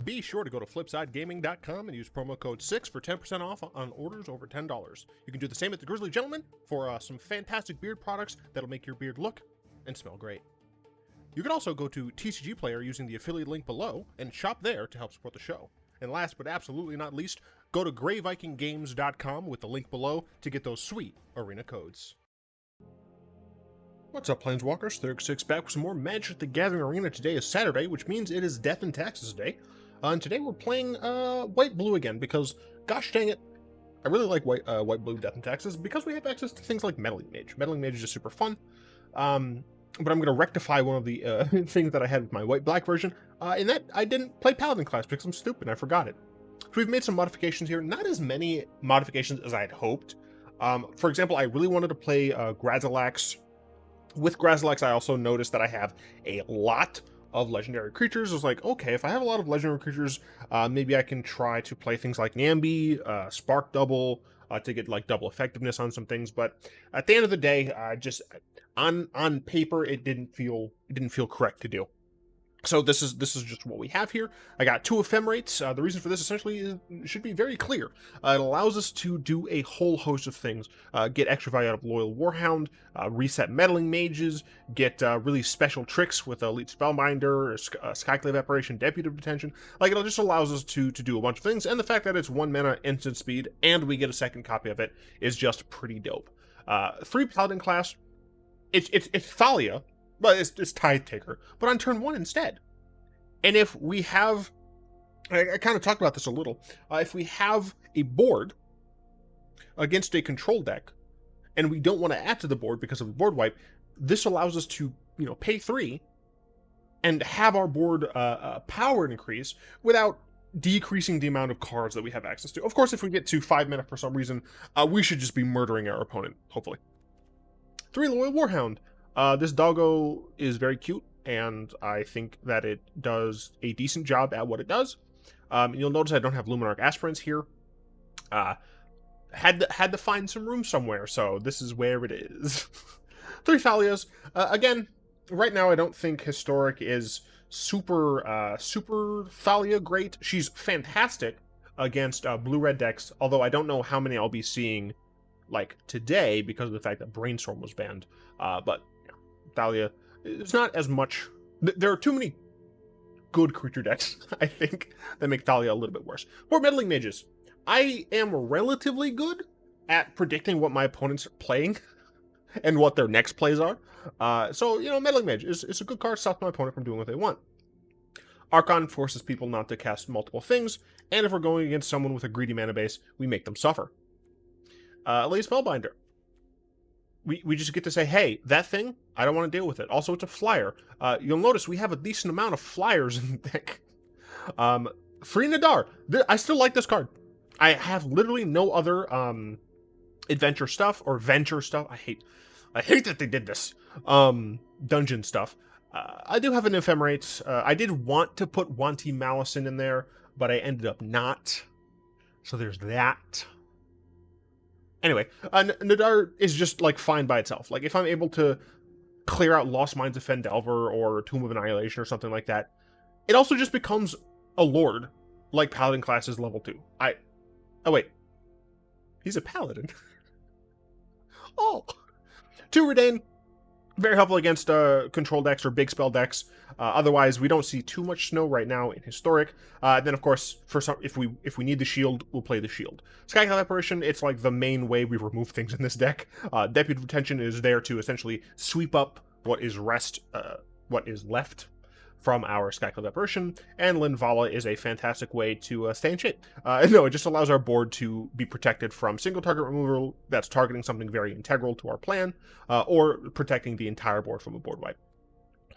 Be sure to go to flipsidegaming.com and use promo code 6 for 10% off on orders over $10. You can do the same at the Grizzly Gentleman for some fantastic beard products that'll make your beard look and smell great. You can also go to TCG Player using the affiliate link below and shop there to help support the show. And last but absolutely not least, go to greyvikinggames.com with the link below to get those sweet arena codes. What's up, Planeswalkers? Thurg6 back with some more Magic the Gathering Arena. Today is Saturday, which means it is Death and Taxes Day. And today we're playing white-blue again, because, gosh dang it, I really like white-blue Death and Taxes, because we have access to things like Meddling Mage. Meddling Mage is just super fun. But I'm going to rectify one of the things that I had with my white-black version, in that I didn't play Paladin Class because I'm stupid and I forgot it. So we've made some modifications here, not as many modifications as I had hoped. For example, I really wanted to play Grazilax. With Grazilax, I also noticed that I have a lot of legendary creatures. I was like, okay, if I have a lot of legendary creatures, maybe I can try to play things like Nambi, Spark Double, to get like double effectiveness on some things. But at the end of the day, just on paper, it didn't feel correct to do. So this is just what we have here. I got 2 Ephemerates. The reason for this essentially should be very clear. It allows us to do a whole host of things. Get extra value out of Loyal Warhound, reset Meddling Mages, get really special tricks with Elite Spellbinder, Skyclave Apparition, Deputy of Detention. Like, it just allows us to do a bunch of things, and the fact that it's 1 mana instant speed, and we get a second copy of it, is just pretty dope. 3 Paladin Class. It's Thalia, but it's Tithe Taker, but on turn 1 instead. And if we have, I kind of talked about this a little, if we have a board against a control deck, and we don't want to add to the board because of the board wipe, this allows us to, pay 3 and have our board power increase without decreasing the amount of cards that we have access to. Of course, if we get to 5 mana for some reason, we should just be murdering our opponent, hopefully. 3 Loyal Warhound. This doggo is very cute, and I think that it does a decent job at what it does. You'll notice I don't have Luminarch Aspirants here. Had to find some room somewhere, so this is where it is. 3 Thalias. Again, right now I don't think Historic is super Thalia great. She's fantastic against blue-red decks, although I don't know how many I'll be seeing like today because of the fact that Brainstorm was banned. But Thalia, it's not as much. There are too many good creature decks, I think, that make Thalia a little bit worse. For Meddling Mages, I am relatively good at predicting what my opponents are playing and what their next plays are. So, Meddling Mage is a good card to stop my opponent from doing what they want. Archon forces people not to cast multiple things, and if we're going against someone with a greedy mana base, we make them suffer. Elite Spellbinder. We just get to say, hey, that thing, I don't want to deal with it. Also, it's a flyer. You'll notice we have a decent amount of flyers in the deck. Free Nadaar. I still like this card. I have literally no other adventure stuff or venture stuff. I hate that they did this. Dungeon stuff. I do have an Ephemerate. I did want to put Wanty Malison in there, but I ended up not. So there's that. Anyway, Nadaar is just, fine by itself. Like, if I'm able to clear out Lost Mines of Fendelver or Tomb of Annihilation or something like that, it also just becomes a lord, like Paladin Class is level 2. Oh, wait. He's a Paladin. Oh! 2 Reidane. Very helpful against control decks or big spell decks. Otherwise, we don't see too much snow right now in Historic. Then, of course, if we need the shield, we'll play the shield. Skyclave Apparition, it's like the main way we remove things in this deck. Deputy of Detention is there to essentially sweep up what is left from our Skyclave Apparition, and Linvala is a fantastic way to stay in shape. No, it just allows our board to be protected from single target removal that's targeting something very integral to our plan, or protecting the entire board from a board wipe.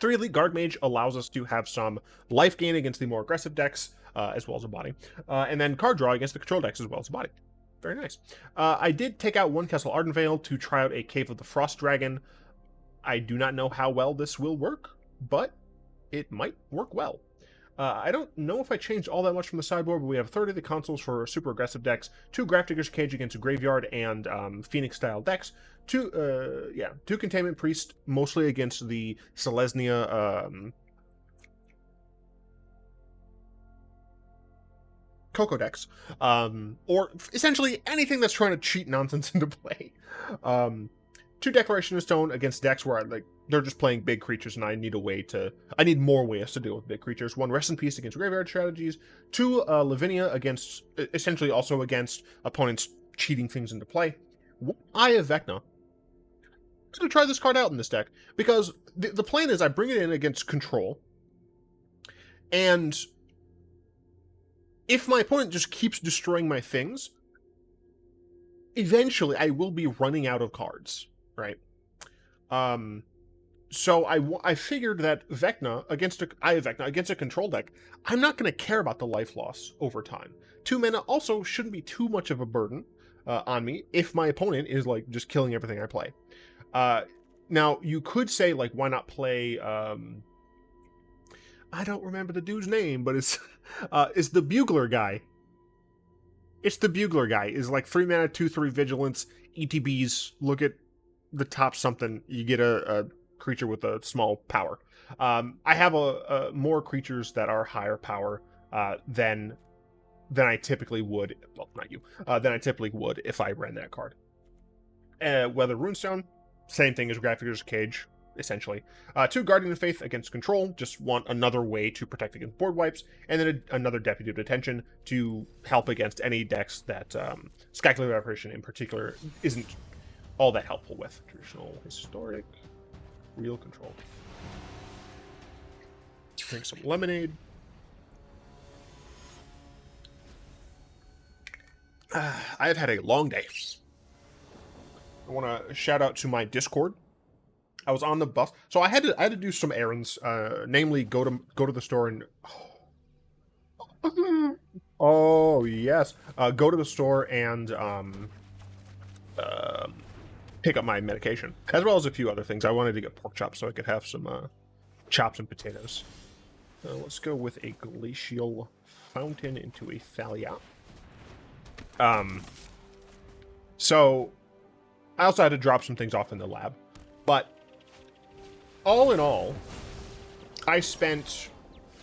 3 Elite Guardmage allows us to have some life gain against the more aggressive decks, as well as a body, and then card draw against the control decks as well as a body. Very nice. I did take out 1 Castle Ardenvale to try out a Cave of the Frost Dragon. I do not know how well this will work, but it might work well. I don't know if I changed all that much from the sideboard, but we have 30 of the consoles for super aggressive decks, 2 Grafdigger's Cage against a Graveyard and Phoenix-style decks, 2 Containment Priest, mostly against the Selesnya Coco decks, or essentially anything that's trying to cheat nonsense into play. 2 Declaration of Stone against decks where they're just playing big creatures, and I need more ways to deal with big creatures. 1 Rest in Peace against graveyard strategies. 2 Lavinia against, essentially also against opponents cheating things into play. Eye of Vecna. I'm going to try this card out in this deck, because the plan is I bring it in against control, and if my opponent just keeps destroying my things, eventually I will be running out of cards, right? So I figured that Vecna against a control deck, I'm not going to care about the life loss over time. 2 mana also shouldn't be too much of a burden on me if my opponent is like just killing everything I play. Now you could say, like, why not play? I don't remember the dude's name, but it's the Bugler guy. It's the Bugler guy. Is like 3 mana, 2/3 vigilance, ETBs. Look at the top something. You get a creature with a small power. I have more creatures that are higher power than I typically would. Well, not you. Than I typically would if I ran that card. Weather Runestone, same thing as Grafdigger's Cage, essentially. 2 Guardian of Faith against control, just want another way to protect against board wipes, and then another Deputy of Detention to help against any decks that Skyclave Apparition in particular isn't all that helpful with. Traditional, historic, real control. Drink some lemonade. I've had a long day. I want to shout out to my Discord. I was on the bus, so I had to do some errands. Namely, go to the store and oh yes, go to the store and pick up my medication, as well as a few other things. I wanted to get pork chops so I could have some chops and potatoes. Let's go with a Glacial Fountain into a Thalia. So I also had to drop some things off in the lab, but all in all, I spent...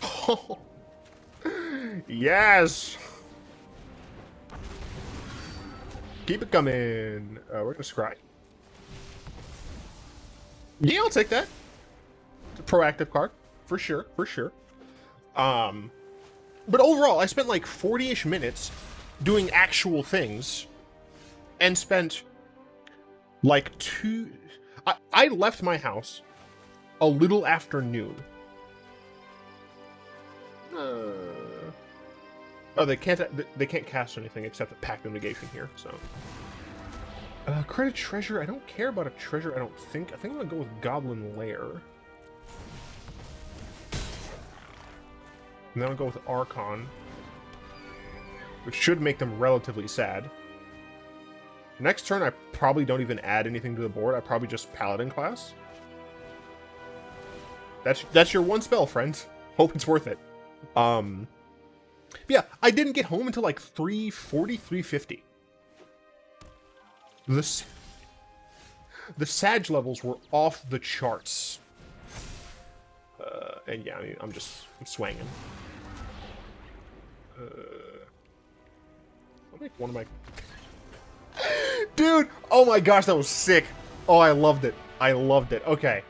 Oh, yes! Keep it coming. We're going to scry. Yeah, I'll take that. It's a proactive card, for sure, for sure. But overall, I spent like 40-ish minutes doing actual things, and spent like I left my house a little after noon. Oh, they can't cast anything except a Pact of Negation here, so. Credit treasure. I don't care about a treasure, I don't think. I think I'm gonna go with Goblin Lair. And then I'll go with Archon, which should make them relatively sad. Next turn, I probably don't even add anything to the board. I probably just Paladin Class. That's your one spell, friends. Hope it's worth it. Yeah, I didn't get home until like 3:40, 3:50. The Sag levels were off the charts. And yeah, I mean, I'm swanging. I'll make one of my... Dude! Oh my gosh, that was sick. Oh, I loved it. I loved it. Okay.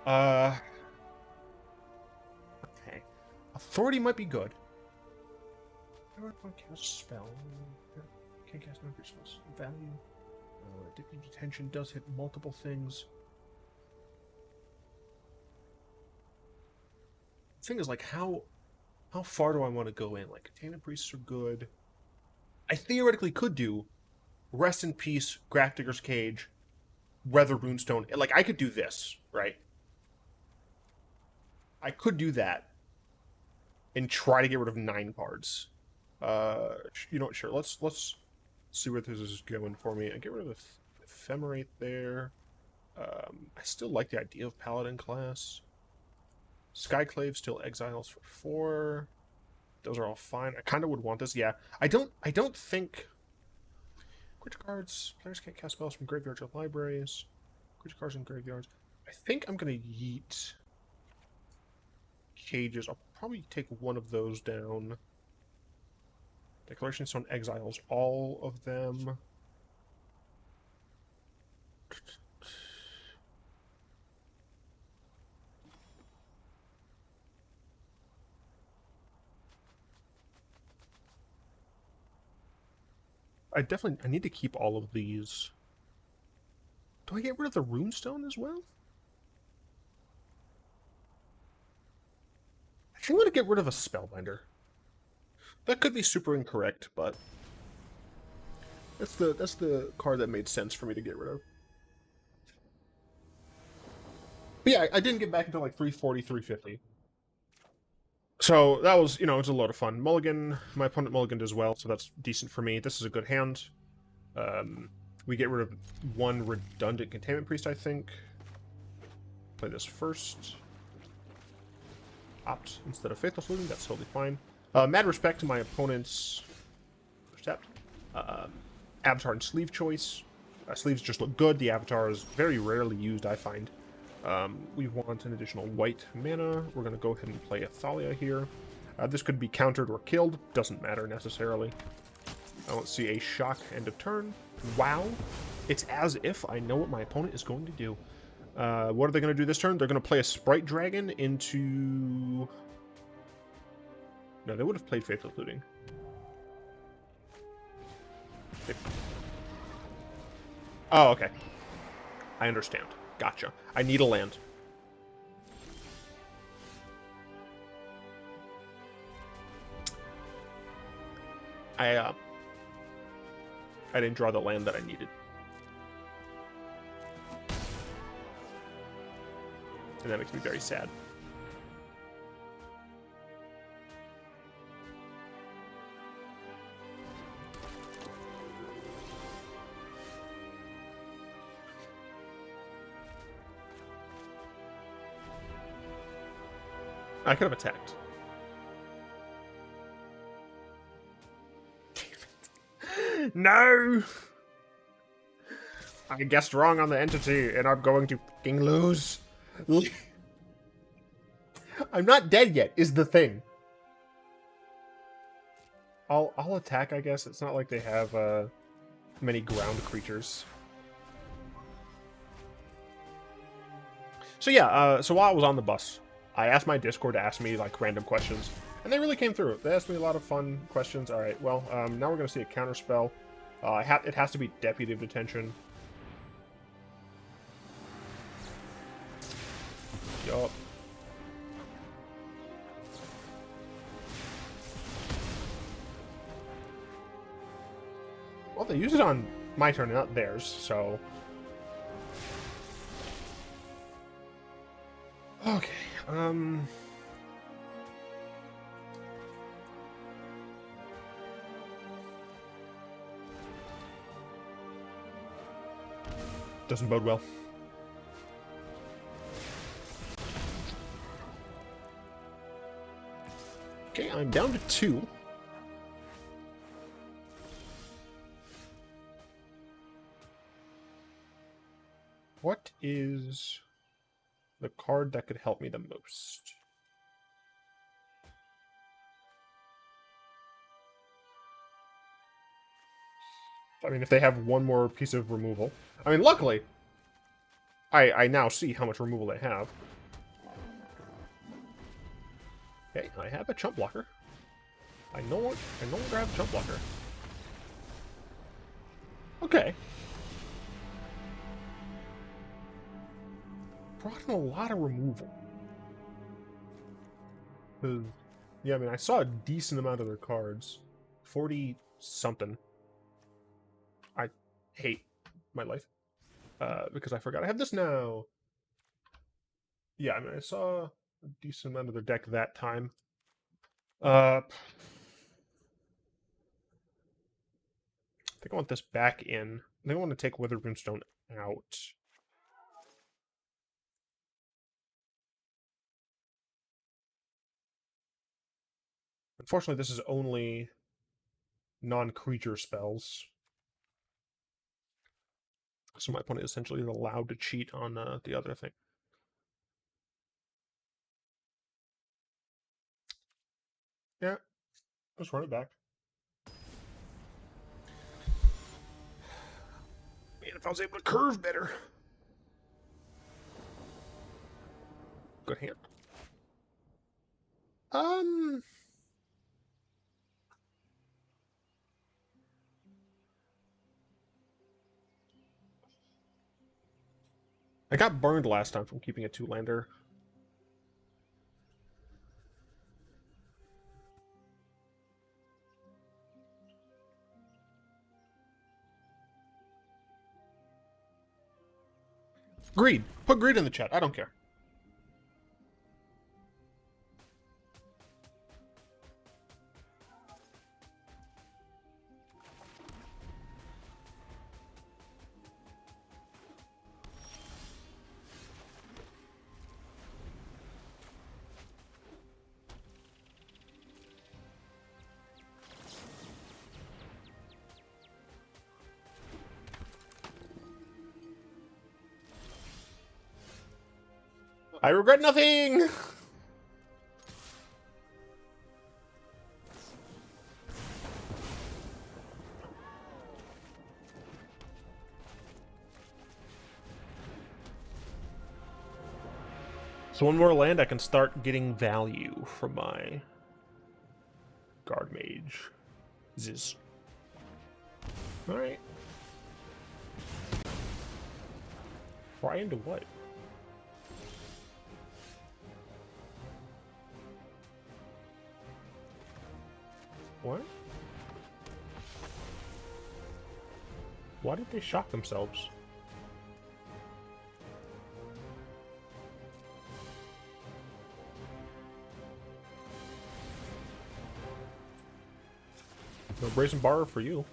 Okay. Authority might be good. Cast a spell. Can't cast no spells. Value. Deputy of Detention does hit multiple things. The thing is, like, how far do I want to go in? Like, Containment Priests are good. I theoretically could do Rest in Peace, Grafdigger's Cage, Weather Runestone. Like, I could do this, right? I could do that and try to get rid of 9 cards. You know what? Sure. Let's see where this is going for me. I get rid of the Ephemerate there. I still like the idea of Paladin Class. Skyclave still exiles for 4. Those are all fine. I kind of would want this. Yeah. I don't think creature cards. Players can't cast spells from graveyards or libraries. Creature cards in graveyards. I think I'm gonna yeet cages. I'll probably take one of those down. Declaration Stone exiles all of them. I need to keep all of these. Do I get rid of the runestone as well? I think I'm gonna get rid of a spellbinder. That could be super incorrect, but that's the card that made sense for me to get rid of. But yeah, I didn't get back until like 340, 350. So that was, it was a lot of fun. Mulligan, my opponent mulliganed as well, so that's decent for me. This is a good hand. We get rid of one redundant Containment Priest, I think. Play this first. Opt instead of Faithless Looting, that's totally fine. Mad respect to my opponent's avatar and sleeve choice. Sleeves just look good. The avatar is very rarely used, I find. We want an additional white mana. We're going to go ahead and play a Thalia here. This could be countered or killed. Doesn't matter necessarily. Let's see, a shock end of turn. Wow. It's as if I know what my opponent is going to do. What are they going to do this turn? They're going to play a Sprite Dragon into... No, they would have played Faithless Looting. Oh, okay. I understand. Gotcha. I need a land. I didn't draw the land that I needed. And that makes me very sad. I could have attacked. Damn it. No! I guessed wrong on the entity, and I'm going to fucking lose. I'm not dead yet, is the thing. I'll attack, I guess. It's not like they have many ground creatures. So yeah, so while I was on the bus, I asked my Discord to ask me, like, random questions. And they really came through. They asked me a lot of fun questions. Alright, well, now we're going to see a counterspell. It has to be Deputy of Detention. Yup. Well, they use it on my turn, not theirs, so... Okay, doesn't bode well. Okay, I'm down to 2. What is the card that could help me the most? I mean, if they have one more piece of removal. I mean, luckily, I now see how much removal they have. Okay, I have a chump blocker. I no longer have a chump blocker. Okay. Brought in a lot of removal. Yeah, I mean, I saw a decent amount of their cards. 40-something. I hate my life. Because I forgot I have this now. Yeah, I mean, I saw a decent amount of their deck that time. I think I want this back in. I think I want to take Withered Brimstone out. Unfortunately, this is only non-creature spells. So my opponent essentially is allowed to cheat on the other thing. Yeah, just run it back. if I was able to curve better. Good hand. I got burned last time from keeping a 2-lander. Greed. Put greed in the chat. I don't care. I regret nothing! So one more land, I can start getting value from my Guardmage. Ziz. Alright. Fry into what? What? Why did they shock themselves? No brazen bar for you.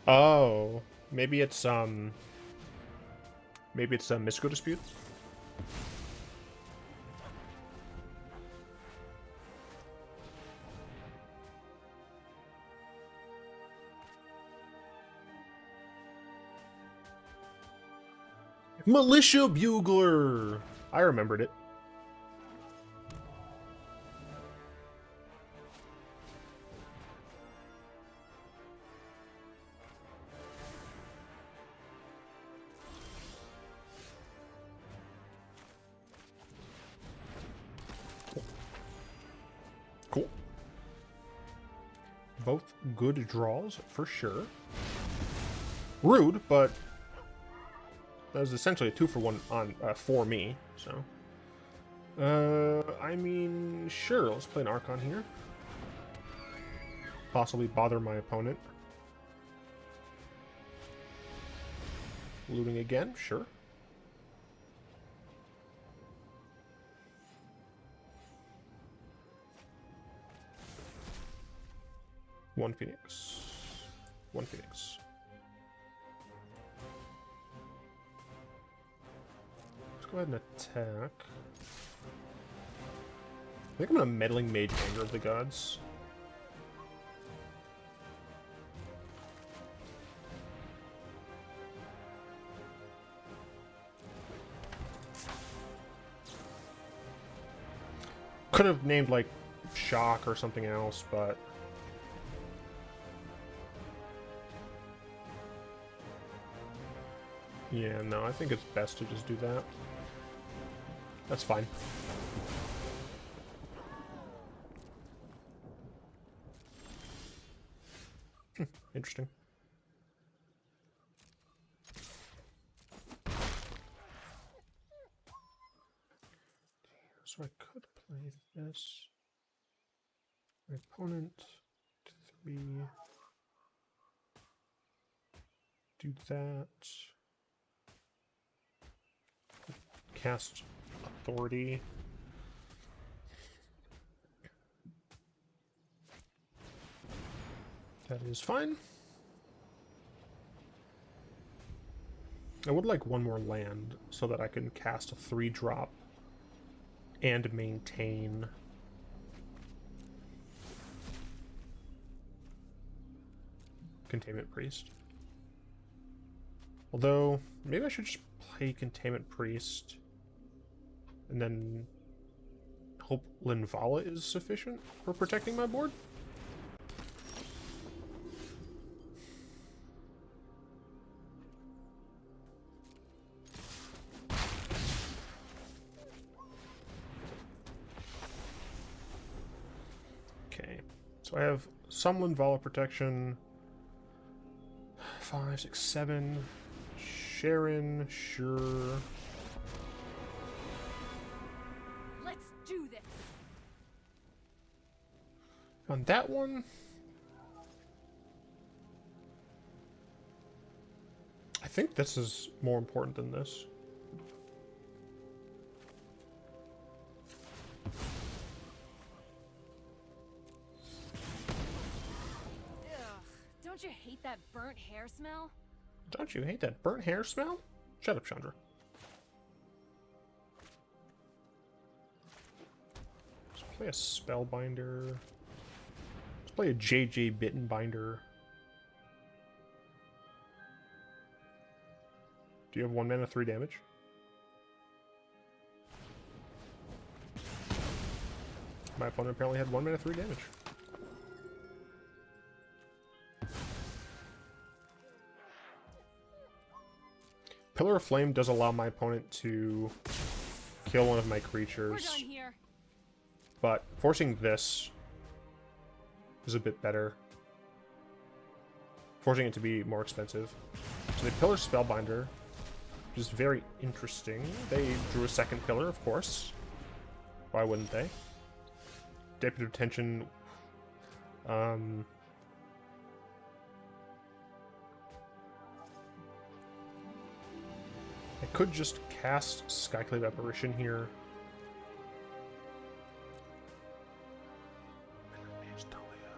Oh, maybe it's a mystical dispute. Militia Bugler! I remembered it. Cool. Both good draws, for sure. Rude, but that was essentially a 2-for-1 on for me, so. I mean, sure, let's play an Archon here. Possibly bother my opponent. Looting again, sure. One Phoenix. One Phoenix. Let's go ahead and attack. I think I'm gonna Meddling Mage Anger of the Gods. Could have named like Shock or something else, but yeah, no, I think it's best to just do that. That's fine. Interesting. So I could play this. My opponent, 3. Do that. Cast Authority. That is fine. I would like one more land so that I can cast a 3-drop and maintain Containment Priest. Although, maybe I should just play Containment Priest and then hope Linvala is sufficient for protecting my board. Okay, so I have some Linvala protection. 5, 6, 7. Sharon, sure. Let's do this. On that one, I think this is more important than this. Ugh, don't you hate that burnt hair smell? Don't you hate that burnt hair smell? Shut up, Chandra. Let's play a Spellbinder. Let's play a JJ Bittenbinder. Do you have 1 mana, 3 damage? My opponent apparently had 1 mana, 3 damage. Pillar of Flame does allow my opponent to kill one of my creatures. We're done here. But forcing this is a bit better. Forcing it to be more expensive. So they Pillar Spellbinder, which is very interesting. They drew a second pillar, of course. Why wouldn't they? Deputy of Detention. I could just cast Skyclave Apparition here. Meddling Mage, Thalia.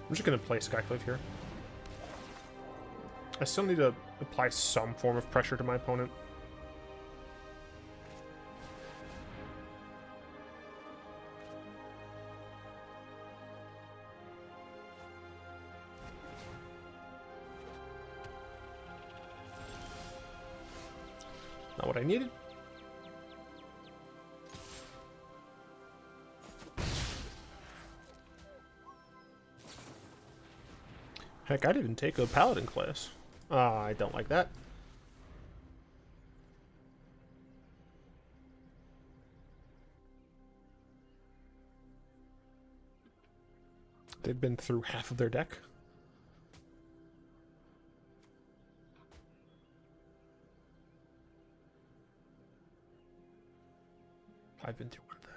I'm just going to play Skyclave here. I still need to apply some form of pressure to my opponent. Not what I needed. Heck, I didn't take a Paladin Class. I don't like that. They've been through half of their deck. I've been through one of that.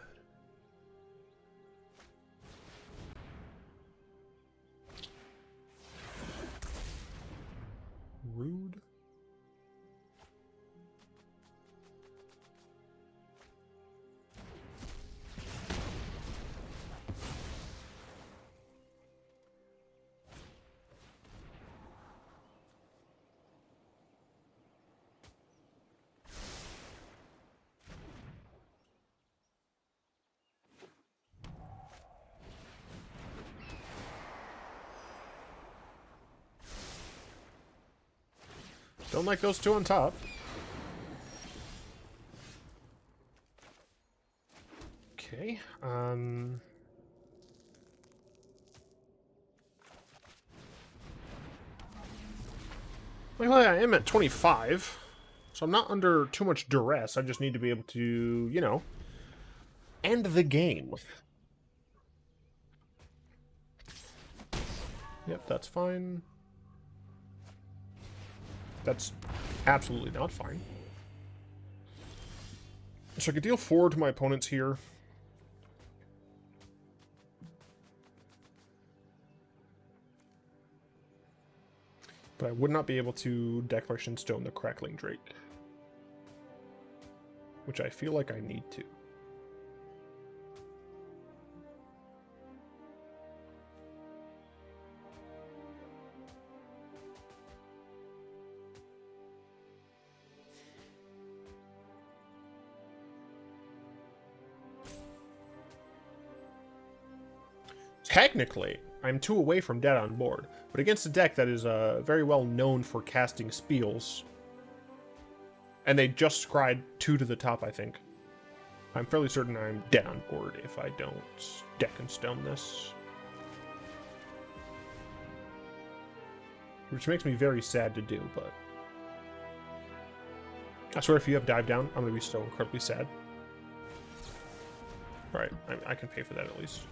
Rude. Don't like those two on top. Okay, luckily I am at 25, so I'm not under too much duress. I just need to be able to, you know, end the game. Yep, that's fine. That's absolutely not fine. So I could deal 4 to my opponents here. But I would not be able to Declaration Stone the Crackling Drake. Which I feel like I need to. technically, I'm 2 away from dead on board, but against a deck that is very well known for casting spells, and they just scried 2 to the top, I think. I'm fairly certain I'm dead on board if I don't deck and stone this. Which makes me very sad to do, but I swear if you have dive down, I'm going to be so incredibly sad. Alright, I can pay for that at least.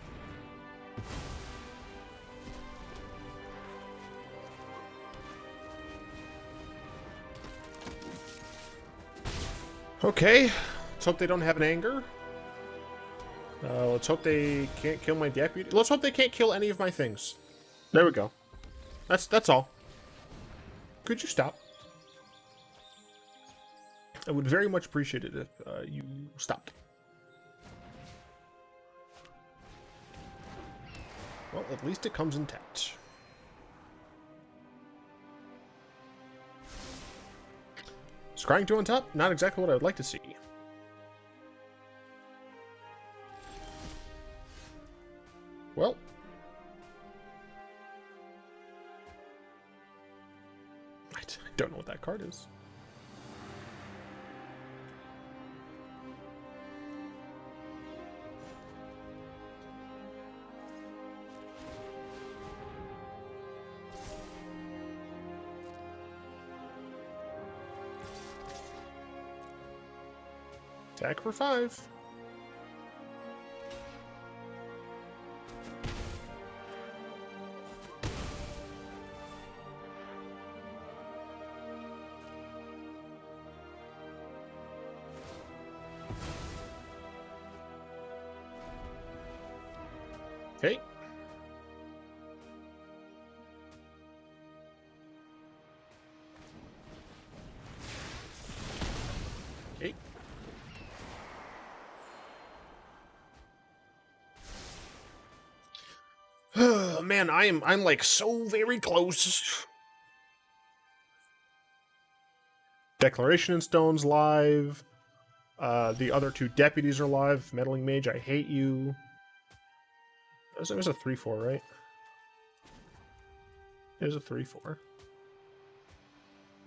Okay, let's hope they don't have an anger. Let's hope they can't kill my deputy. Let's hope they can't kill any of my things. There we go. That's all. Could you stop? I would very much appreciate it if you stopped. Well, at least it comes intact. Scrying 2 on top? Not exactly what I would like to see. Well. I don't know what that card is. Attack for 5. Okay. Okay. Man, I'm like so very close. Declaration in Stone's live. The other 2 deputies are live. Meddling Mage, I hate you. It was a 3/4, right? It was a 3/4.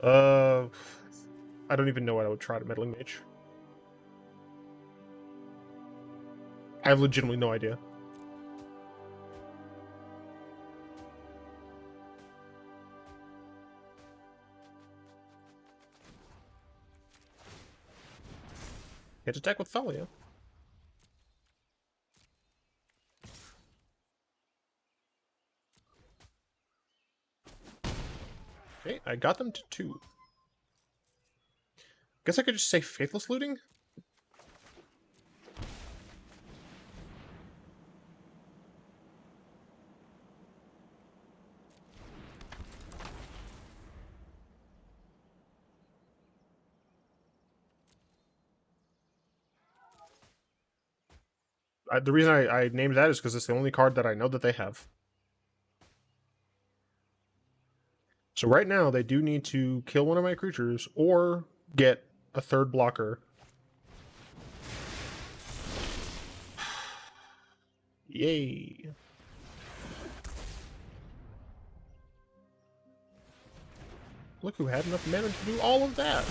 I don't even know what I would try to Meddling Mage. I have legitimately no idea. Hit attack with Thalia. Okay, I got them to 2. Guess I could just say Faithless Looting? The reason I named that is because it's the only card that I know that they have. So right now, they do need to kill one of my creatures or get a 3rd blocker. Yay. Look who had enough mana to do all of that.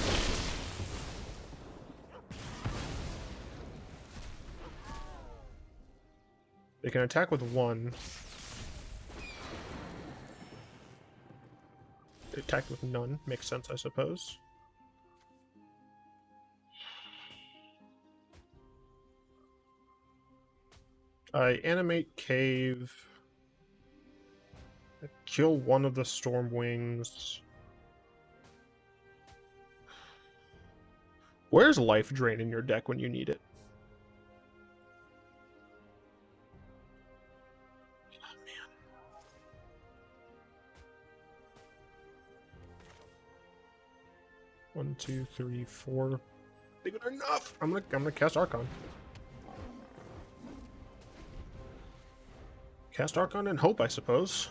They can attack with 1. They attack with none. Makes sense, I suppose. I animate Cave. I kill one of the Stormwings. Where's Life Drain in your deck when you need it? Oh, man. 1, 2, 3, 4. They got enough. I'm gonna cast Archon. Cast Archon and hope, I suppose.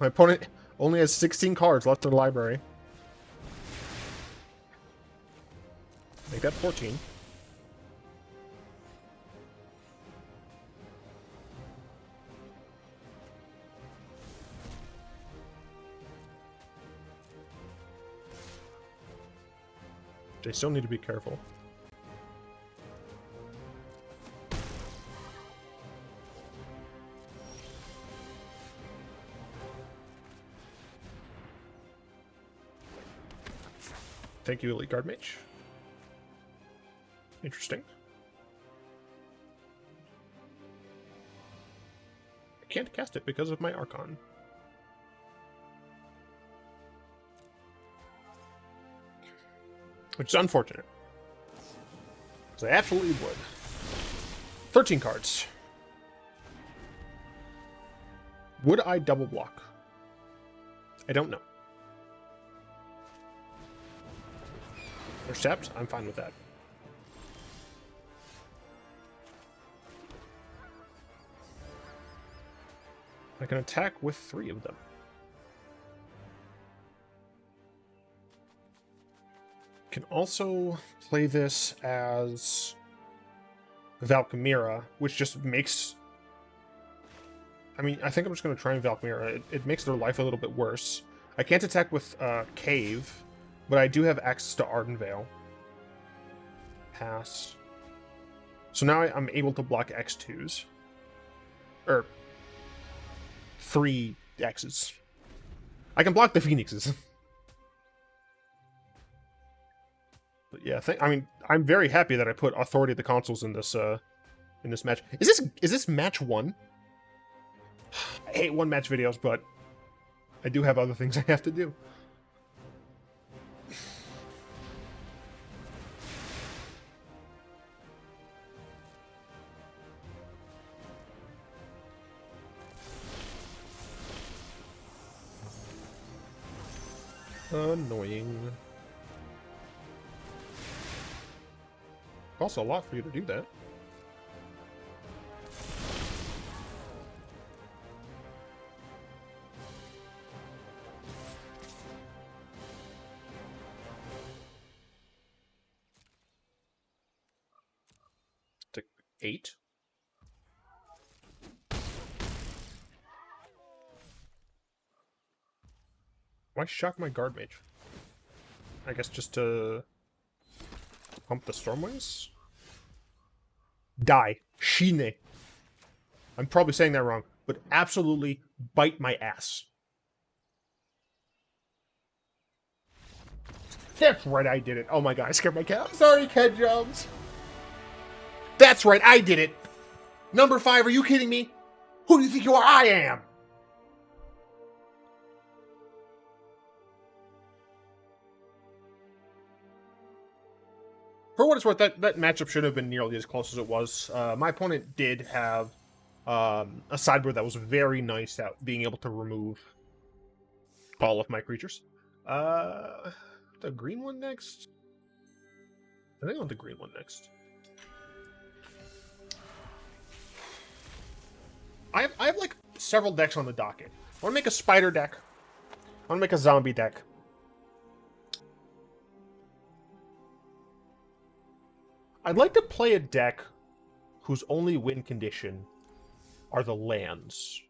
My opponent only has 16 cards left in the library. Make that 14. They still need to be careful. Thank you, Elite Guardmage. Interesting. I can't cast it because of my Archon. Which is unfortunate. Because I absolutely would. 13 cards. Would I double block? I don't know. Intercept? I'm fine with that. I can attack with 3 of them. Can also play this as Valkymera, which just makes... I mean, I think I'm just going to try and Valkymera. It makes their life a little bit worse. I can't attack with Cave, but I do have access to Ardenvale. Pass. So now I'm able to block X2s. Or 3 X's. I can block the Phoenixes. But yeah, I mean, I'm very happy that I put Authority of the Consuls in this match. Is this match 1? I hate one-match videos, but I do have other things I have to do. Annoying. Also a lot for you to do that. To 8. Why shock my Guardmage? I guess just to pump the Stormwings? Die. Shine. I'm probably saying that wrong, but absolutely bite my ass. That's right, I did it. Oh my god, I scared my cat. I'm sorry, Cat Jobs. That's right, I did it. Number 5, are you kidding me? Who do you think you are? I am. For what it's worth, that matchup should have been nearly as close as it was. My opponent did have a sideboard that was very nice at being able to remove all of my creatures. The green one next? I think I want the green one next. I have like several decks on the docket. I want to make a spider deck. I want to make a zombie deck. I'd like to play a deck whose only win condition are the lands.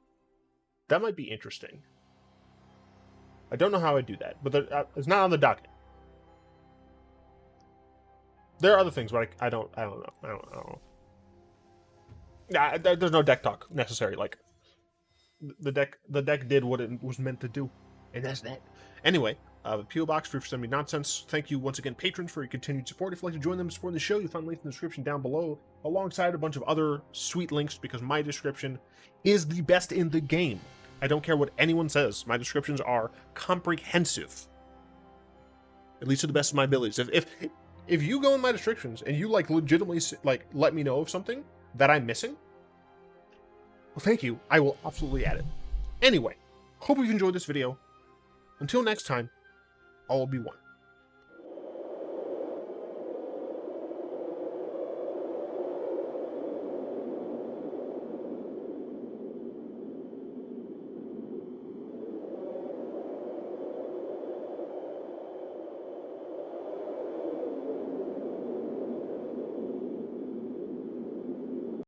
That might be interesting. I don't know how I do that, but it's not on the docket. There are other things, but I don't know. Nah, there's no deck talk necessary. Like the deck did what it was meant to do, and that's that. Anyway. P.O. Box, free for sending me nonsense. Thank you once again, patrons, for your continued support. If you'd like to join them supporting the show, you'll find links in the description down below, alongside a bunch of other sweet links, because my description is the best in the game. I don't care what anyone says. My descriptions are comprehensive. At least to the best of my abilities. If you go in my descriptions and you like legitimately like let me know of something that I'm missing, well, thank you. I will absolutely add it. Anyway, hope you've enjoyed this video. Until next time, all will be one.